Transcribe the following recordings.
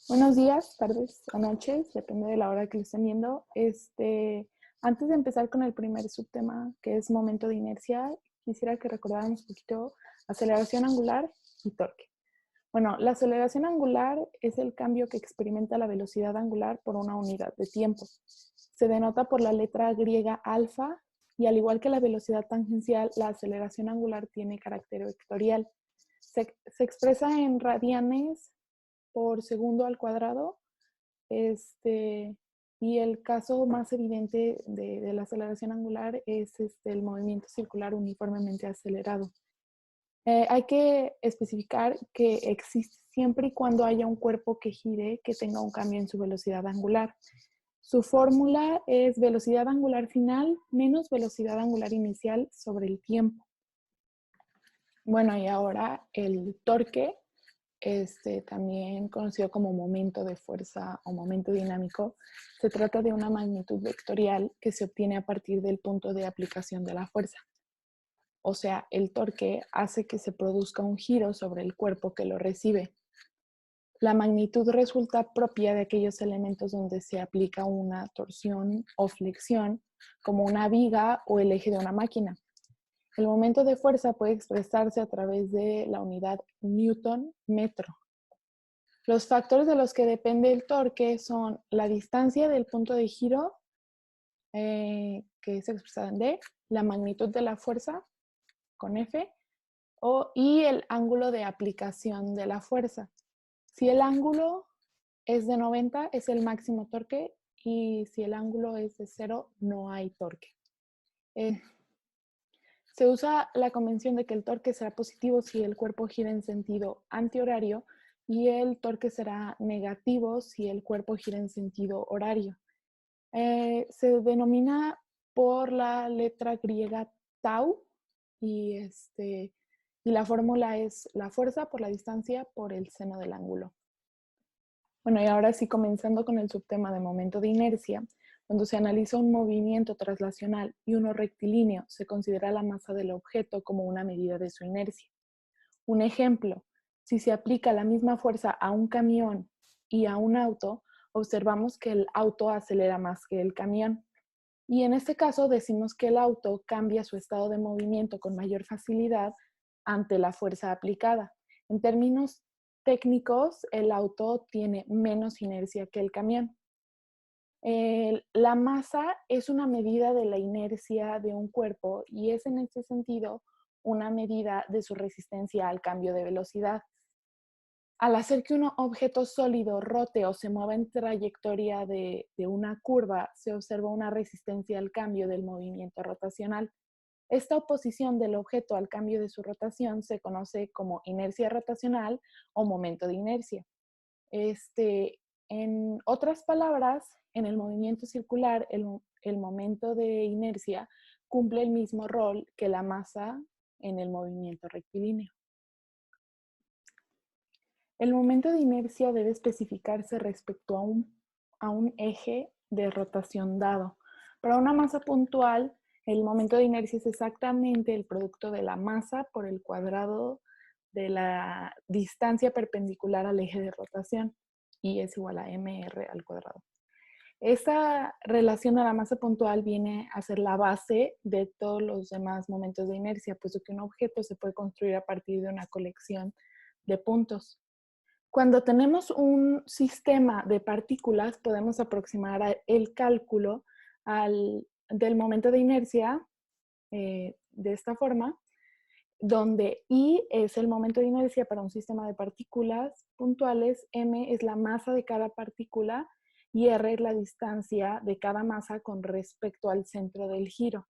Buenos días, tardes o noches, depende de la hora que lo estén viendo. Antes de empezar con el primer subtema, que es momento de inercia, quisiera que recordáramos un poquito aceleración angular y torque. Bueno, la aceleración angular es el cambio que experimenta la velocidad angular por una unidad de tiempo. Se denota por la letra griega alfa y al igual que la velocidad tangencial, la aceleración angular tiene carácter vectorial. Se expresa en radianes por segundo al cuadrado. Y el caso más evidente de la aceleración angular es el movimiento circular uniformemente acelerado. Hay que especificar que existe siempre y cuando haya un cuerpo que gire que tenga un cambio en su velocidad angular. Su fórmula es velocidad angular final menos velocidad angular inicial sobre el tiempo. Bueno, y ahora el torque, también conocido como momento de fuerza o momento dinámico, se trata de una magnitud vectorial que se obtiene a partir del punto de aplicación de la fuerza. O sea, el torque hace que se produzca un giro sobre el cuerpo que lo recibe. La magnitud resulta propia de aquellos elementos donde se aplica una torsión o flexión, como una viga o el eje de una máquina. El momento de fuerza puede expresarse a través de la unidad Newton-metro. Los factores de los que depende el torque son la distancia del punto de giro, que es expresada en D, la magnitud de la fuerza, con F, y el ángulo de aplicación de la fuerza. Si el ángulo es de 90, es el máximo torque, y si el ángulo es de 0, no hay torque. Se usa la convención de que el torque será positivo si el cuerpo gira en sentido antihorario y el torque será negativo si el cuerpo gira en sentido horario. Se denomina por la letra griega tau y, y la fórmula es la fuerza por la distancia por el seno del ángulo. Bueno, y ahora sí, comenzando con el subtema de momento de inercia, cuando se analiza un movimiento traslacional y uno rectilíneo, se considera la masa del objeto como una medida de su inercia. Un ejemplo, si se aplica la misma fuerza a un camión y a un auto, observamos que el auto acelera más que el camión. Y en este caso decimos que el auto cambia su estado de movimiento con mayor facilidad ante la fuerza aplicada. En términos técnicos, el auto tiene menos inercia que el camión. La masa es una medida de la inercia de un cuerpo y es en este sentido una medida de su resistencia al cambio de velocidad. Al hacer que un objeto sólido rote o se mueva en trayectoria de una curva, se observa una resistencia al cambio del movimiento rotacional. Esta oposición del objeto al cambio de su rotación se conoce como inercia rotacional o momento de inercia. En otras palabras, en el movimiento circular, el momento de inercia cumple el mismo rol que la masa en el movimiento rectilíneo. El momento de inercia debe especificarse respecto a un eje de rotación dado. Para una masa puntual, el momento de inercia es exactamente el producto de la masa por el cuadrado de la distancia perpendicular al eje de rotación, y es igual a mr al cuadrado. Esta relación a la masa puntual viene a ser la base de todos los demás momentos de inercia, puesto que un objeto se puede construir a partir de una colección de puntos. Cuando tenemos un sistema de partículas, podemos aproximar el cálculo del momento de inercia de esta forma, donde I es el momento de inercia para un sistema de partículas puntuales, M es la masa de cada partícula y R es la distancia de cada masa con respecto al centro del giro.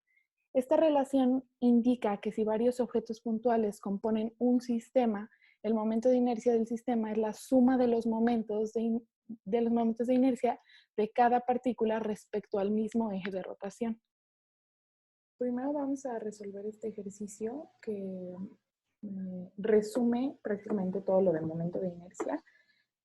Esta relación indica que si varios objetos puntuales componen un sistema, el momento de inercia del sistema es la suma de los momentos de inercia de cada partícula respecto al mismo eje de rotación. Primero vamos a resolver este ejercicio que resume prácticamente todo lo del momento de inercia.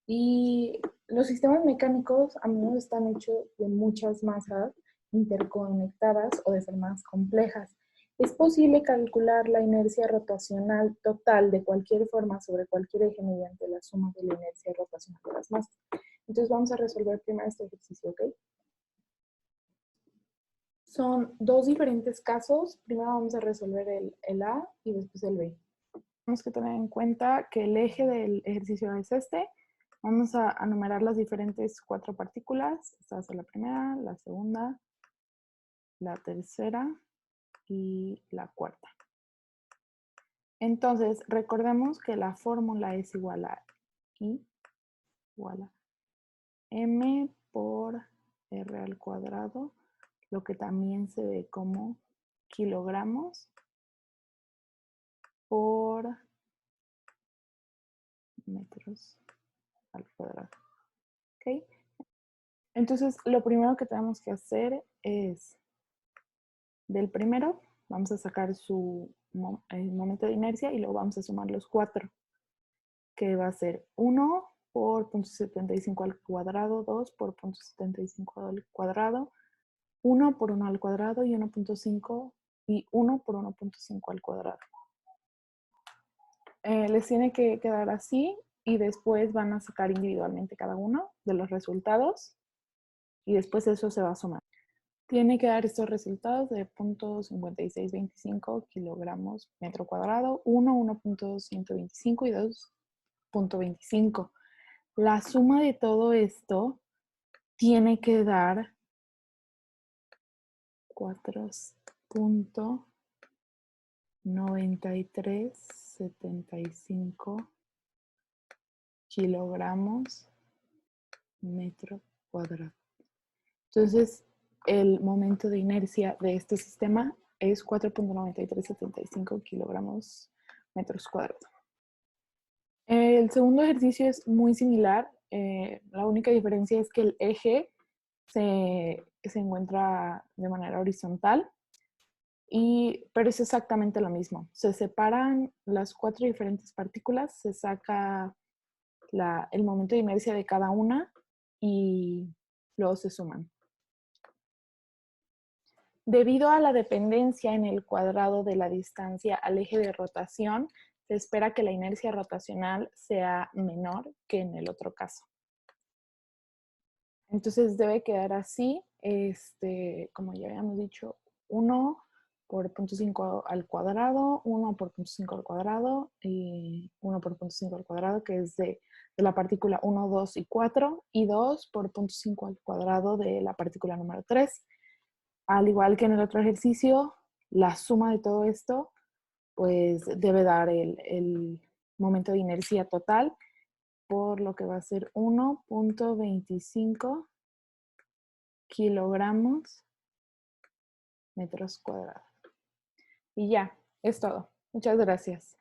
Y los sistemas mecánicos a menudo están hechos de muchas masas interconectadas o de formas complejas. Es posible calcular la inercia rotacional total de cualquier forma sobre cualquier eje mediante la suma de la inercia rotacional de las masas. Entonces vamos a resolver primero este ejercicio, ¿ok? Son dos diferentes casos. Primero vamos a resolver el A y después el B. Tenemos que tener en cuenta que el eje del ejercicio es este. Vamos a numerar las diferentes 4 partículas. Esta va a ser la primera, la segunda, la tercera y la cuarta. Entonces, recordemos que la fórmula es igual a I igual a M por R al cuadrado, lo que también se ve como kilogramos por metros al cuadrado. ¿Ok? Entonces, lo primero que tenemos que hacer es, del primero, vamos a sacar el momento de inercia y luego vamos a sumar los 4, que va a ser 1 por 0.75 al cuadrado, 2 por 0.75 al cuadrado, 1 por 1 al cuadrado y 1.5 y 1 por 1.5 al cuadrado. Les tiene que quedar así y después van a sacar individualmente cada uno de los resultados y después eso se va a sumar. Tiene que dar estos resultados de 0.5625 kilogramos metro cuadrado, 1, 1.125 y 2.25. La suma de todo esto tiene que dar 4.9375 kilogramos metro cuadrado. Entonces, el momento de inercia de este sistema es 4.9375 kilogramos metros cuadrados. El segundo ejercicio es muy similar. La única diferencia es que el eje se encuentra de manera horizontal, pero es exactamente lo mismo. Se separan las 4 diferentes partículas, se saca el momento de inercia de cada una y luego se suman. Debido a la dependencia en el cuadrado de la distancia al eje de rotación, se espera que la inercia rotacional sea menor que en el otro caso. Entonces debe quedar así, como ya habíamos dicho, 1 por 0.5 al cuadrado, 1 por 0.5 al cuadrado y 1 por 0.5 al cuadrado, que es de la partícula 1, 2 y 4, y 2 por 0.5 al cuadrado de la partícula número 3. Al igual que en el otro ejercicio, la suma de todo esto pues debe dar el momento de inercia total, por lo que va a ser 1.25 kilogramos metros cuadrados. Y ya, es todo. Muchas gracias.